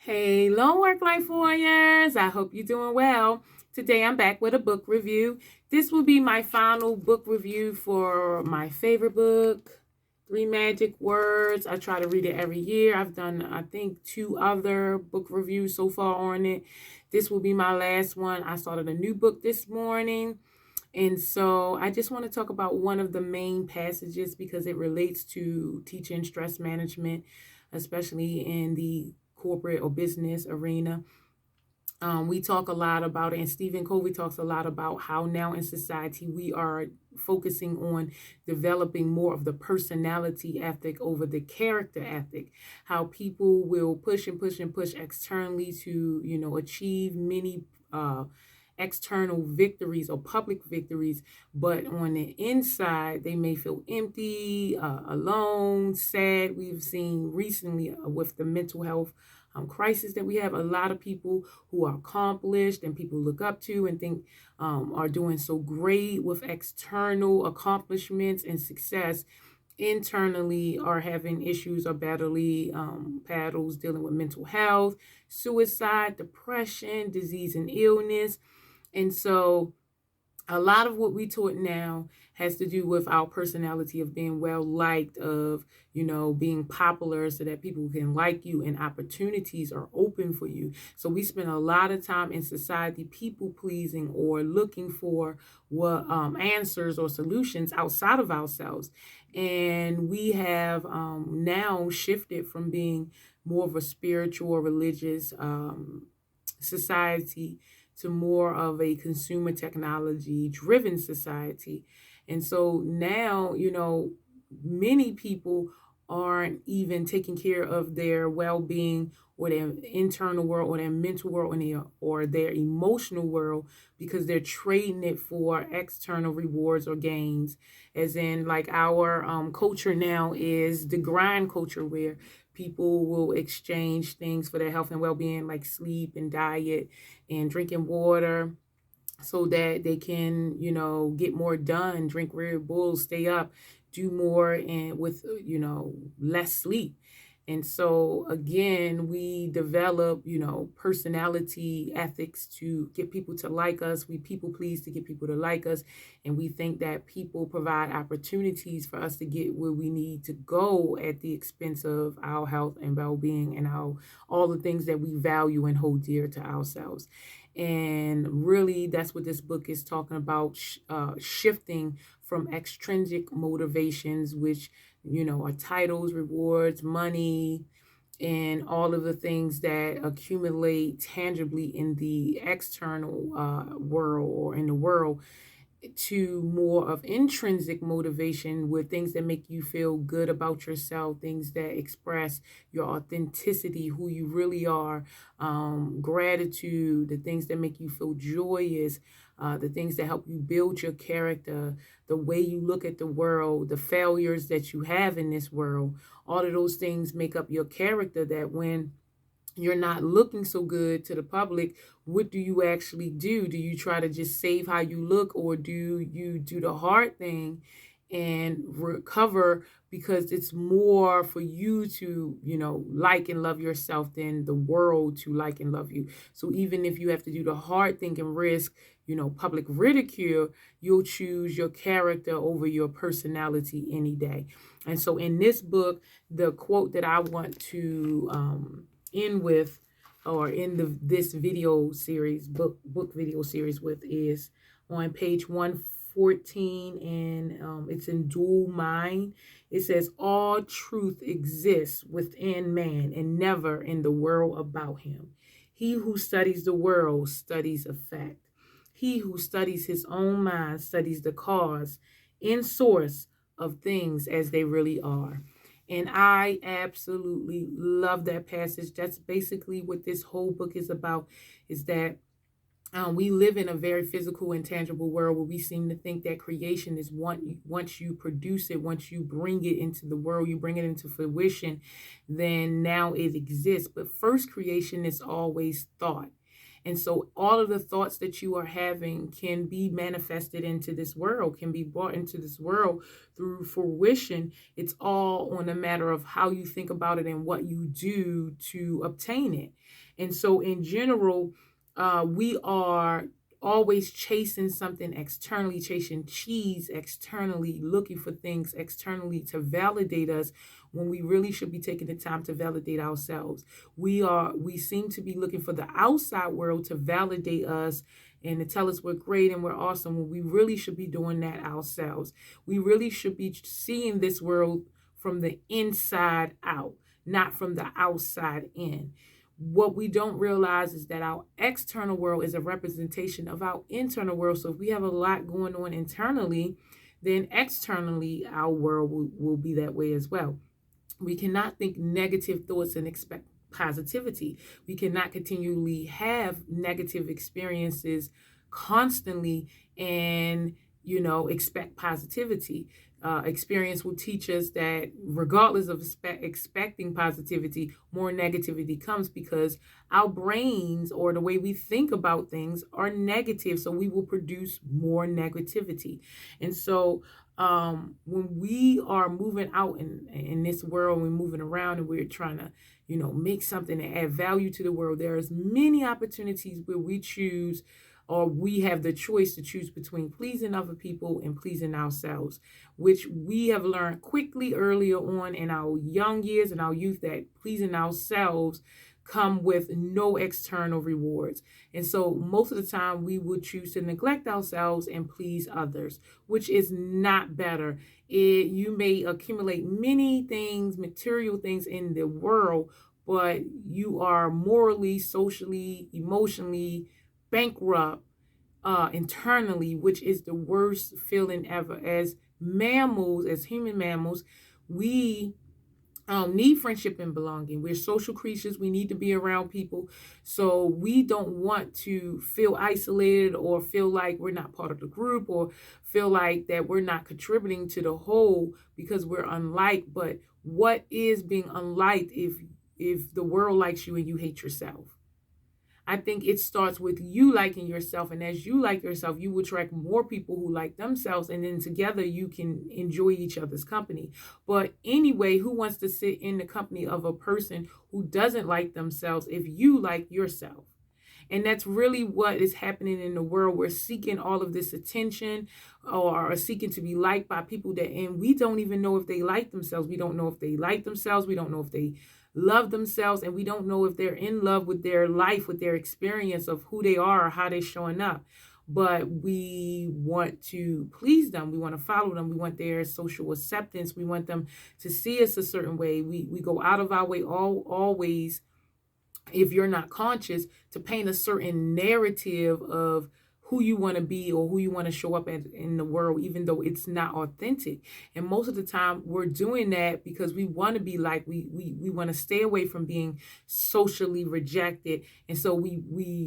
Hello, work life warriors. I hope you're doing well. Today I'm back with a book review. This will be my final book review for my favorite book, Three Magic Words. I try to read it every year. I've done, I think, two other book reviews so far on it. This will be my last one. I started a new book this morning. And so I just want to talk about one of the main passages because it relates to teaching stress management, especially in the corporate or business arena. We talk a lot about it, and Stephen Covey talks a lot about how now in society we are focusing on developing more of the personality ethic over the character ethic. How people will push and push and push externally to, achieve many external victories or public victories, but on the inside, they may feel empty, alone, sad. We've seen recently with the mental health crisis that we have a lot of people who are accomplished and people look up to and think are doing so great with external accomplishments and success internally are having issues or battles dealing with mental health, suicide, depression, disease and illness. And so a lot of what we taught now has to do with our personality of being well liked, of, being popular so that people can like you and opportunities are open for you. So we spend a lot of time in society people pleasing or looking for what answers or solutions outside of ourselves. And we have now shifted from being more of a spiritual, religious society to more of a consumer technology driven society. And so now, many people aren't even taking care of their well-being or their internal world or their mental world or their emotional world because they're trading it for external rewards or gains. As in, like, our culture now is the grind culture where people will exchange things for their health and well-being, like sleep and diet and drinking water, so that they can, get more done, drink Red Bull, stay up, do more, and with, less sleep. And so again, we develop, personality ethics to get people to like us. We people please to get people to like us. And we think that people provide opportunities for us to get where we need to go at the expense of our health and well-being and all the things that we value and hold dear to ourselves. And really, that's what this book is talking about, shifting from extrinsic motivations, which, are titles, rewards, money, and all of the things that accumulate tangibly in the external world or in the world, to more of intrinsic motivation with things that make you feel good about yourself, things that express your authenticity, who you really are, gratitude, the things that make you feel joyous, the things that help you build your character, the way you look at the world, the failures that you have in this world. All of those things make up your character, that when you're not looking so good to the public, what do you actually do? Do you try to just save how you look, or do you do the hard thing and recover, because it's more for you to, like and love yourself than the world to like and love you. So even if you have to do the hard thing and risk, public ridicule, you'll choose your character over your personality any day. And so in this book, the quote that I want to in with, or in this video series, book video series with, is on page 114, and it's in dual mind. It says, all truth exists within man and never in the world about him. He who studies the world studies effect. He who studies his own mind studies the cause and source of things as they really are. And I absolutely love that passage. That's basically what this whole book is about, is that we live in a very physical and tangible world where we seem to think that creation is once you produce it, once you bring it into the world, you bring it into fruition, then now it exists. But first creation is always thought. And so all of the thoughts that you are having can be manifested into this world, can be brought into this world through fruition. It's all on a matter of how you think about it and what you do to obtain it. And so in general, we are always chasing something externally, chasing cheese externally, looking for things externally to validate us when we really should be taking the time to validate ourselves. We seem to be looking for the outside world to validate us and to tell us we're great and we're awesome, when we really should be doing that ourselves. We really should be seeing this world from the inside out, not from the outside in. What we don't realize is that our external world is a representation of our internal world. So if we have a lot going on internally, then externally our world will be that way as well. We cannot think negative thoughts and expect positivity. We cannot continually have negative experiences constantly and, expect positivity. Experience will teach us that regardless of expecting positivity, more negativity comes because our brains or the way we think about things are negative. So we will produce more negativity. And so when we are moving out in this world, we're moving around and we're trying to, make something and add value to the world, there's many opportunities where we choose, or we have the choice to choose between pleasing other people and pleasing ourselves, which we have learned quickly earlier on in our young years and our youth, that pleasing ourselves come with no external rewards. And so most of the time we would choose to neglect ourselves and please others, which is not better. You may accumulate many things, material things in the world, but you are morally, socially, emotionally bankrupt internally, which is the worst feeling ever. As mammals, as human mammals, we need friendship and belonging. We're social creatures. We need to be around people. So we don't want to feel isolated or feel like we're not part of the group or feel like that we're not contributing to the whole because we're unliked. But what is being unliked if the world likes you and you hate yourself? I think it starts with you liking yourself. And as you like yourself, you will attract more people who like themselves. And then together you can enjoy each other's company. But anyway, who wants to sit in the company of a person who doesn't like themselves if you like yourself? And that's really what is happening in the world. We're seeking all of this attention or are seeking to be liked by people and we don't even know if they like themselves. We don't know if they like themselves. We don't know if they love themselves, and we don't know if they're in love with their life, with their experience of who they are or how they're showing up. But we want to please them. We want to follow them. We want their social acceptance. We want them to see us a certain way. We go out of our way always, if you're not conscious, to paint a certain narrative of who you want to be or who you want to show up in the world, even though it's not authentic. And most of the time we're doing that because we want to be like, we want to stay away from being socially rejected. And so we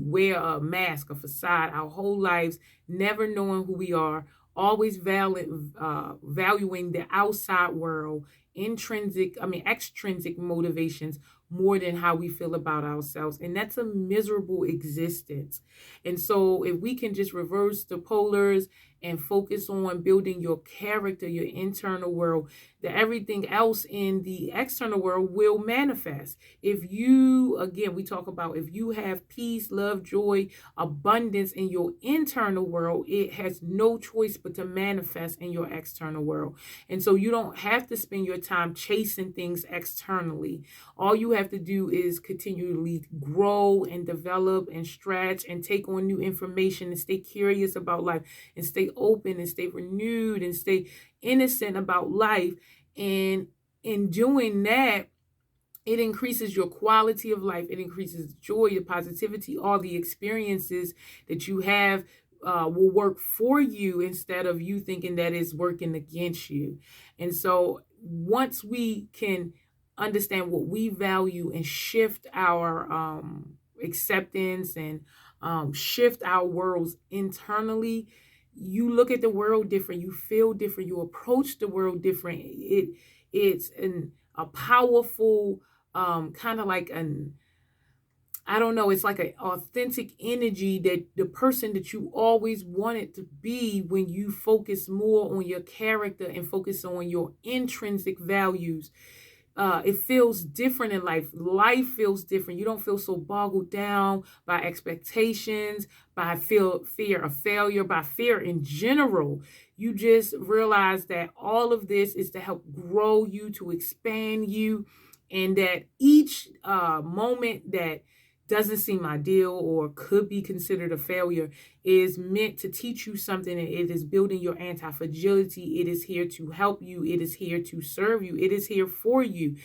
wear a mask, a facade, our whole lives, never knowing who we are, always valuing the outside world, extrinsic motivations more than how we feel about ourselves. And that's a miserable existence. And so if we can just reverse the polars and focus on building your character, your internal world, that everything else in the external world will manifest. If you, again, we talk about if you have peace, love, joy, abundance in your internal world, it has no choice but to manifest in your external world. And so you don't have to spend your time chasing things externally. All you have to do is continually grow and develop and stretch and take on new information and stay curious about life and stay open and stay renewed and stay innocent about life. And in doing that, it increases your quality of life. It increases joy, your positivity, all the experiences that you have will work for you instead of you thinking that it's working against you. And so once we can understand what we value and shift our acceptance and shift our worlds internally, you look at the world different, you feel different, you approach the world different. It's a powerful kind of like I don't know, it's like an authentic energy that the person that you always wanted to be when you focus more on your character and focus on your intrinsic values. It feels different in life. Life feels different. You don't feel so boggled down by expectations, by fear of failure, by fear in general. You just realize that all of this is to help grow you, to expand you, and that each moment that doesn't seem ideal or could be considered a failure is meant to teach you something. And it is building your anti-fragility. It is here to help you. It is here to serve you. It is here for you.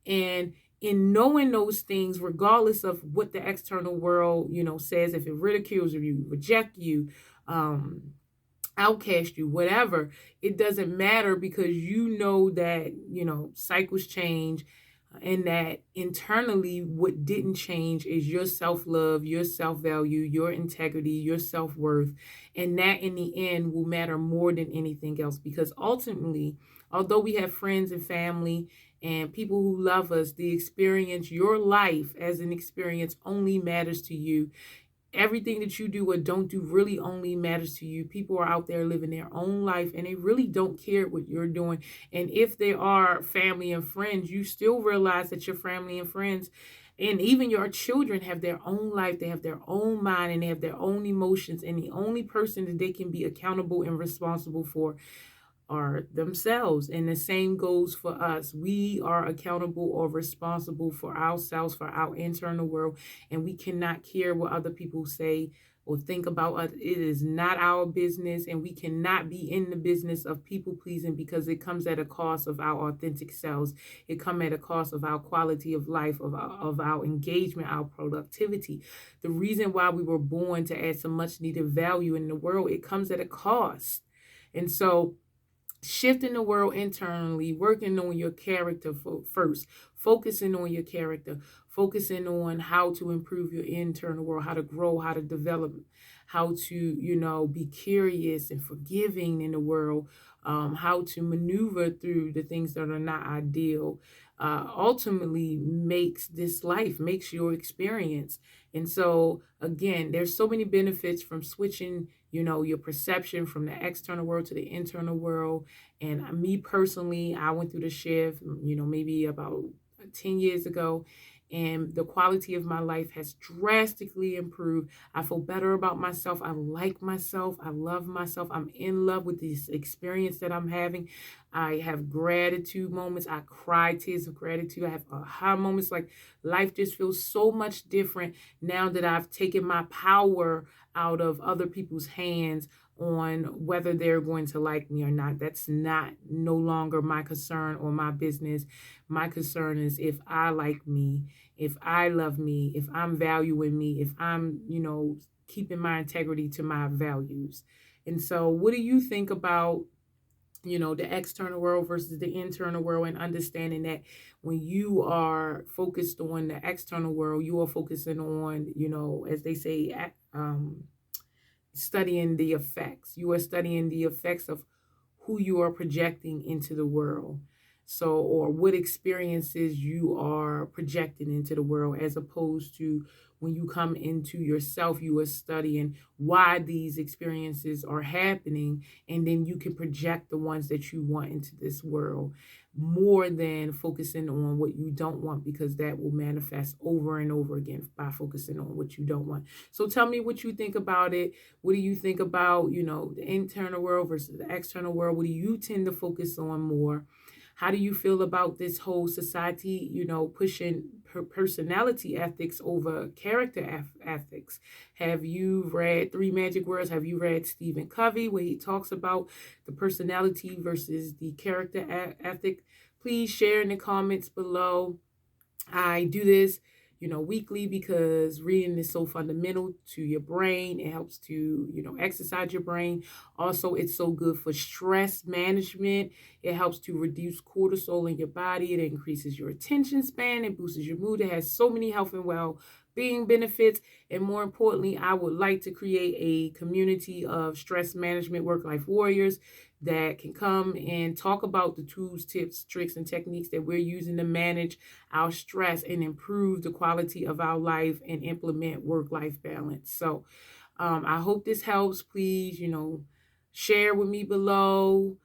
And in knowing those things, regardless of what the external world, says, if it ridicules you, reject you, outcast you, whatever, it doesn't matter, because you know that, cycles change, and that internally what didn't change is your self-love, your self-value, your integrity, your self-worth. And that in the end will matter more than anything else, because ultimately, although we have friends and family and people who love us, the experience, your life as an experience, only matters to you. Everything that you do or don't do really only matters to you. People are out there living their own life, and they really don't care what you're doing. And if they are family and friends, you still realize that your family and friends and even your children have their own life. They have their own mind, and they have their own emotions. And the only person that they can be accountable and responsible for are themselves. And the same goes for us. We are accountable or responsible for ourselves, for our internal world, and we cannot care what other people say or think about us. It is not our business, and we cannot be in the business of people pleasing, because it comes at a cost of our authentic selves. It comes at a cost of our quality of life, of our engagement, our productivity. The reason why we were born to add some much needed value in the world, it comes at a cost. And so shifting the world internally, working on your character first, focusing on your character, focusing on how to improve your internal world, how to grow, how to develop, how to, be curious and forgiving in the world, how to maneuver through the things that are not ideal, ultimately makes this life, makes your experience. And so, again, there's so many benefits from switching, your perception from the external world to the internal world. And me personally, I went through the shift, maybe about 10 years ago, and the quality of my life has drastically improved. I feel better about myself. I like myself. I love myself. I'm in love with this experience that I'm having. I have gratitude moments. I cry tears of gratitude. I have aha moments. Like, life just feels so much different now that I've taken my power out of other people's hands on whether they're going to like me or not. That's no longer my concern or my business. My concern is if I like me, if I love me, if I'm valuing me, if I'm, keeping my integrity to my values. And so what do you think about, the external world versus the internal world, and understanding that when you are focused on the external world, you are focusing on, as they say, studying the effects. You are studying the effects of who you are projecting into the world. So, or what experiences you are projecting into the world, as opposed to when you come into yourself, you are studying why these experiences are happening, and then you can project the ones that you want into this world, more than focusing on what you don't want, because that will manifest over and over again by focusing on what you don't want. So tell me what you think about it. What do you think about, the internal world versus the external world? What do you tend to focus on more? How do you feel about this whole society, pushing personality ethics over character ethics? Have you read Three Magic Words? Have you read Stephen Covey, where he talks about the personality versus the character ethic? Please share in the comments below. I do this, weekly, because reading is so fundamental to your brain. It helps to, exercise your brain. Also, it's so good for stress management. It helps to reduce cortisol in your body. It increases your attention span. It boosts your mood. It has so many health and well well-being benefits. And more importantly, I would like to create a community of stress management work-life warriors that can come and talk about the tools, tips, tricks, and techniques that we're using to manage our stress and improve the quality of our life and implement work-life balance. So I hope this helps. Please, share with me below.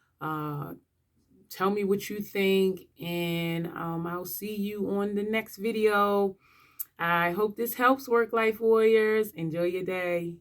Tell me what you think, and I'll see you on the next video. I hope this helps, work-life warriors. Enjoy your day.